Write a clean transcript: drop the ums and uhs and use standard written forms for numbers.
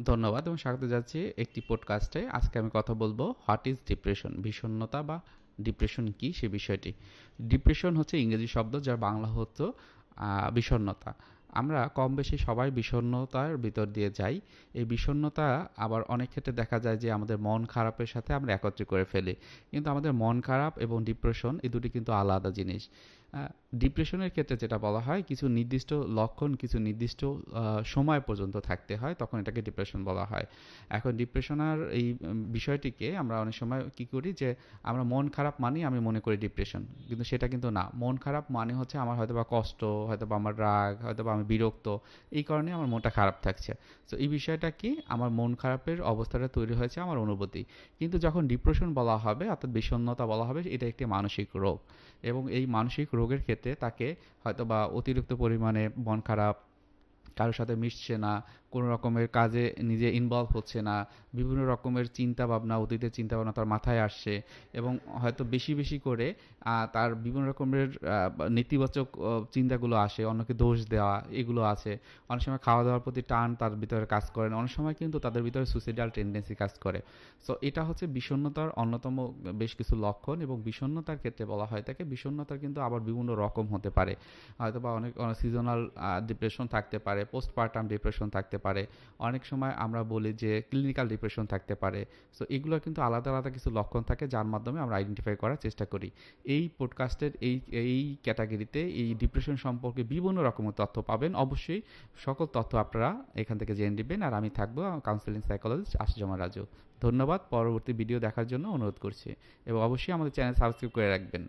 ধন্যবাদ এবং স্বাগত যাচ্ছি একটি পডকাস্টে। আজকে আমি কথা বলবো হোয়াট ইজ ডিপ্রেশন, বিষণ্ণতা বা ডিপ্রেশন কি সে বিষয়টি। ডিপ্রেশন হচ্ছে ইংরেজি শব্দ যার বাংলা হতো বিষণ্ণতা। আমরা কম বেশি সবাই বিষণ্ণতার ভিতর দিয়ে যাই। এই বিষণ্ণতা আবার অনেক ক্ষেত্রে দেখা যায় যে আমাদের মন খারাপের সাথে আমরা একত্রে করে ফেলি, কিন্তু আমাদের মন খারাপ এবং ডিপ্রেশন এই দুটি কিন্তু আলাদা জিনিস। ডিপ্রেশনের ক্ষেত্রে যেটা বলা হয়, কিছু নির্দিষ্ট লক্ষণ কিছু নির্দিষ্ট সময় পর্যন্ত থাকতে হয়, তখন এটাকে ডিপ্রেশন বলা হয়। এখন ডিপ্রেশনের এই বিষয়টিকে আমরা অনেক সময় কি করি যে আমরা মন খারাপ মানেই আমি মনে করি ডিপ্রেশন, কিন্তু সেটা কিন্তু না। মন খারাপ মানে হচ্ছে আমার হয়তো বা কষ্ট, হয়তো বা আমার রাগ, হয়তো বা আমি বিরক্ত, এই কারণে আমার মনটা খারাপ থাকছে। তো এই বিষয়টা কি, আমার মন খারাপের অবস্থাটা তৈরি হয়েছে আমার অনুভূতি। কিন্তু যখন ডিপ্রেশন বলা হবে অর্থাৎ বিষণ্ণতা বলা হবে, এটা একটি মানসিক রোগ। এবং এই মানসিক রোগের ক্ষেত্রে তাকে হয়তো বা অতিরিক্ত পরিমাণে মন খারাপ, কারোর সাথে মিশছে না, কোনো রকমের কাজে নিজে ইনভলভ হচ্ছে না, বিভিন্ন রকমের চিন্তা ভাবনা, অতীতের চিন্তা ভাবনা তার মাথায় আসছে, এবং হয়তো বেশি বেশি করে তার বিভিন্ন রকমের নেতিবাচক চিন্তাগুলো আসে, অন্যকে দোষ দেওয়া এগুলো আছে। অনেক সময় খাওয়া দাওয়ার প্রতি টান তার ভিতরে কাজ করে না, অনেক সময় কিন্তু তাদের ভিতরে সুইসাইডাল টেন্ডেন্সি কাজ করে। সো এটা হচ্ছে বিষণ্ণতার অন্যতম বেশ কিছু লক্ষণ। এবং বিষণ্ণতার ক্ষেত্রে বলা হয় থাকে, বিষণ্ণতার কিন্তু আবার বিভিন্ন রকম হতে পারে। হয়তো বা অনেক সিজনাল ডিপ্রেশন থাকতে পারে, পোস্টপার্টাম ডিপ্রেশন থাকতে পারে, অনেক সময় আমরা বলি যে ক্লিনিক্যাল ডিপ্রেশন থাকতে পারে। সো এগুলো কিন্তু আলাদা আলাদা কিছু লক্ষণ থাকে যার মাধ্যমে আমরা আইডেন্টিফাই করার চেষ্টা করি। এই পডকাস্টের এই এই ক্যাটাগরিতে এই ডিপ্রেশন সম্পর্কে বিভিন্ন রকমের তথ্য পাবেন। অবশ্যই সকল তথ্য আপনারা এখান থেকে জেনে নেবেন। আর আমি থাকবো কাউন্সিলিং সাইকোলজিস্ট আশুজামান রাজু। ধন্যবাদ। পরবর্তী ভিডিও দেখার জন্য অনুরোধ করছি এবং অবশ্যই আমাদের চ্যানেল সাবস্ক্রাইব করে রাখবেন।